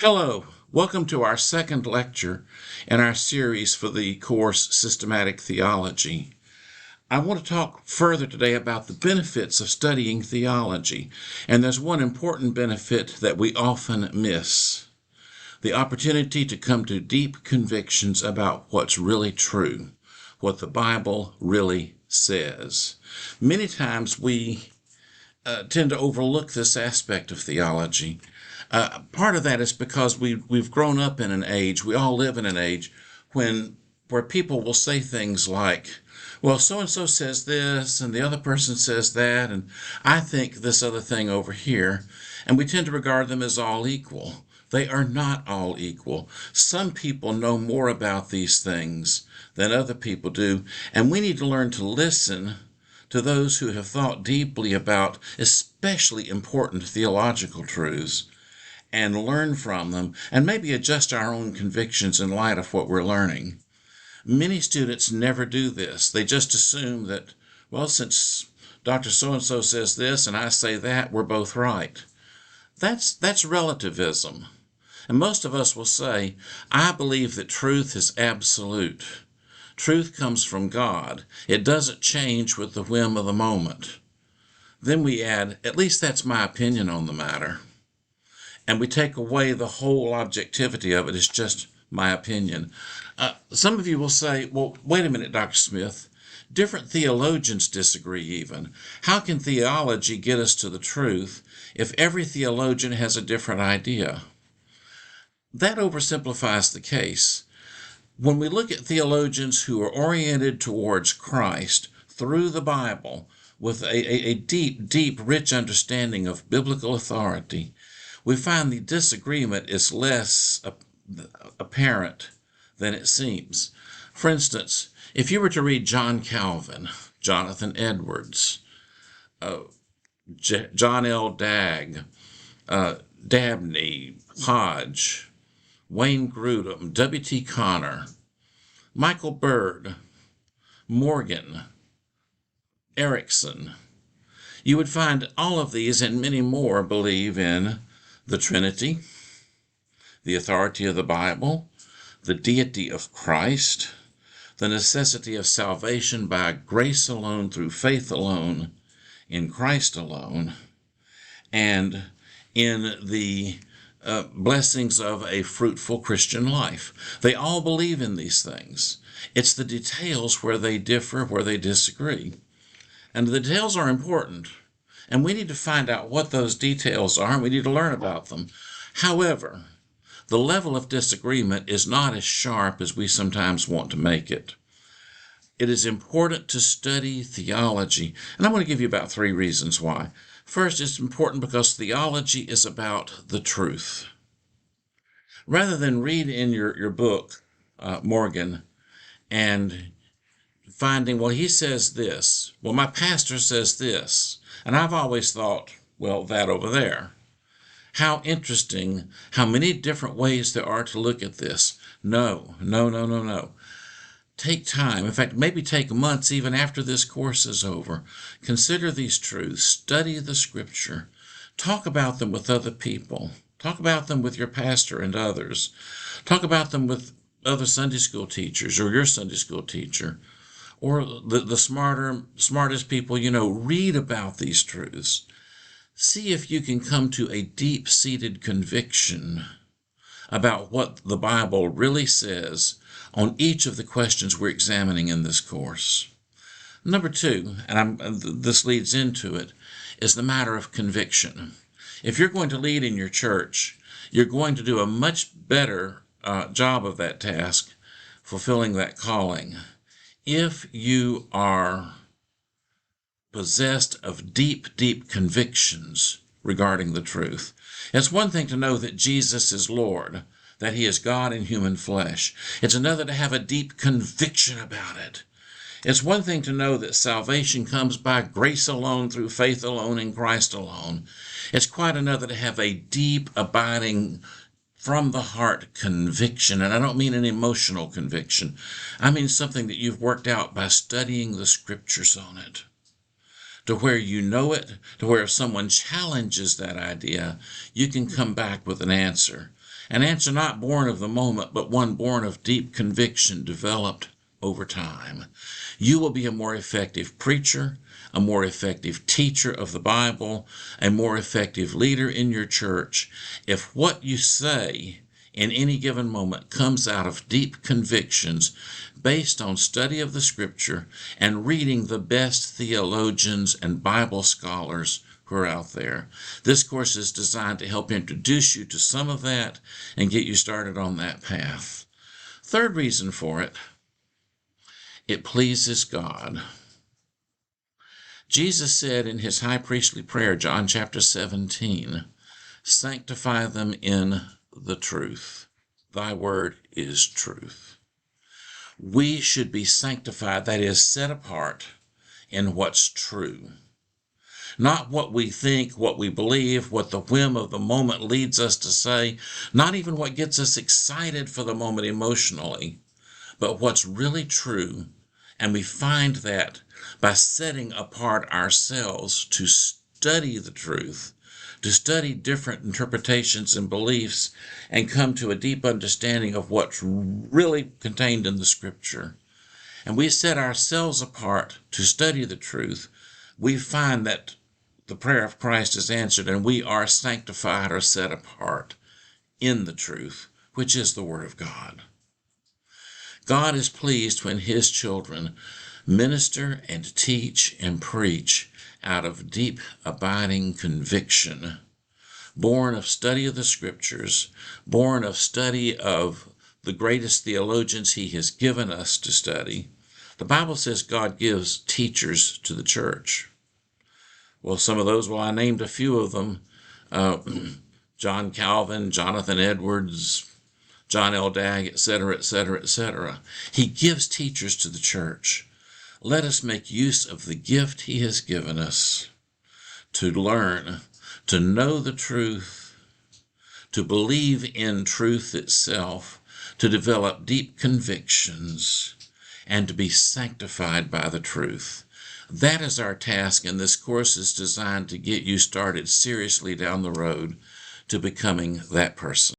Hello, welcome to our second lecture in our series for the course Systematic Theology. I want to talk further today about the benefits of studying theology, and there's one important benefit that we often miss: the opportunity to come to deep convictions about what's really true, what the Bible really says. Many times we tend to overlook this aspect of theology. Part of that is because we've grown up in an age, we all live in an age where people will say things like, well, so-and-so says this, and the other person says that, and I think this other thing over here, and we tend to regard them as all equal. They are not all equal. Some people know more about these things than other people do, and we need to learn to listen to those who have thought deeply about especially important theological truths and learn from them and maybe adjust our own convictions in light of what we're learning. Many students never do this. They just assume that, well, since Dr. So-and-so says this and I say that, we're both right. That's relativism. And most of us will say, I believe that truth is absolute. Truth comes from God. It doesn't change with the whim of the moment. Then we add, at least that's my opinion on the matter. And we take away the whole objectivity of it. It's just my opinion. Some of you will say, well, wait a minute, Dr. Smith. Different theologians disagree even. How can theology get us to the truth if every theologian has a different idea? That oversimplifies the case. When we look at theologians who are oriented towards Christ through the Bible with a deep, rich understanding of biblical authority, we find the disagreement is less apparent than it seems. For instance, if you were to read John Calvin, Jonathan Edwards, John L. Dagg, Dabney, Hodge, Wayne Grudem, W.T. Connor, Michael Bird, Morgan, Erickson, you would find all of these and many more believe in the Trinity, the authority of the Bible, the deity of Christ, the necessity of salvation by grace alone, through faith alone, in Christ alone, and in the blessings of a fruitful Christian life. They all believe in these things. It's the details where they differ, where they disagree. And the details are important, and we need to find out what those details are, and we need to learn about them. However, the level of disagreement is not as sharp as we sometimes want to make it. It is important to study theology, and I'm going to give you about 3 reasons why. First, it's important because theology is about the truth. Rather than read in your book, Morgan, and finding, well, he says this, well, my pastor says this, and I've always thought, well, that over there. How interesting, how many different ways there are to look at this. No. Take time. In fact, maybe take months even after this course is over. Consider these truths. Study the Scripture. Talk about them with other people. Talk about them with your pastor and others. Talk about them with other Sunday school teachers or your Sunday school teacher or the smartest people you know. Read about these truths. See if you can come to a deep-seated conviction about what the Bible really says on each of the questions we're examining in this course. Number 2, and this leads into it, is the matter of conviction. If you're going to lead in your church, you're going to do a much better job of that task, fulfilling that calling, if you are possessed of deep convictions regarding the truth. It's one thing to know that Jesus is Lord, that he is God in human flesh. It's another to have a deep conviction about it. It's one thing to know that salvation comes by grace alone, through faith alone, in Christ alone. It's quite another to have a deep, abiding, from the heart conviction. And I don't mean an emotional conviction. I mean something that you've worked out by studying the Scriptures on it. to where you know it, to where if someone challenges that idea, you can come back with an answer. An answer not born of the moment, but one born of deep conviction developed over time. You will be a more effective preacher, a more effective teacher of the Bible, a more effective leader in your church if what you say in any given moment comes out of deep convictions based on study of the Scripture and reading the best theologians and Bible scholars who are out there. This course is designed to help introduce you to some of that and get you started on that path. Third reason for it, it pleases God. Jesus said in his high priestly prayer, John chapter 17, sanctify them in the truth. Thy word is truth. We should be sanctified, that is, set apart in what's true. Not what we think, what we believe, what the whim of the moment leads us to say, not even what gets us excited for the moment emotionally, but what's really true. And we find that by setting apart ourselves to study the truth, to study different interpretations and beliefs, and come to a deep understanding of what's really contained in the Scripture. And we set ourselves apart to study the truth, we find that the prayer of Christ is answered, and we are sanctified or set apart in the truth, which is the Word of God. God is pleased when his children minister and teach and preach out of deep, abiding conviction, born of study of the Scriptures, born of study of the greatest theologians he has given us to study. The Bible says God gives teachers to the church. Well, some of those, I named a few of them. John Calvin, Jonathan Edwards, John L. Dagg, etc., etc., etc. He gives teachers to the church. Let us make use of the gift he has given us to learn, to know the truth, to believe in truth itself, to develop deep convictions, and to be sanctified by the truth. That is our task, and this course is designed to get you started seriously down the road to becoming that person.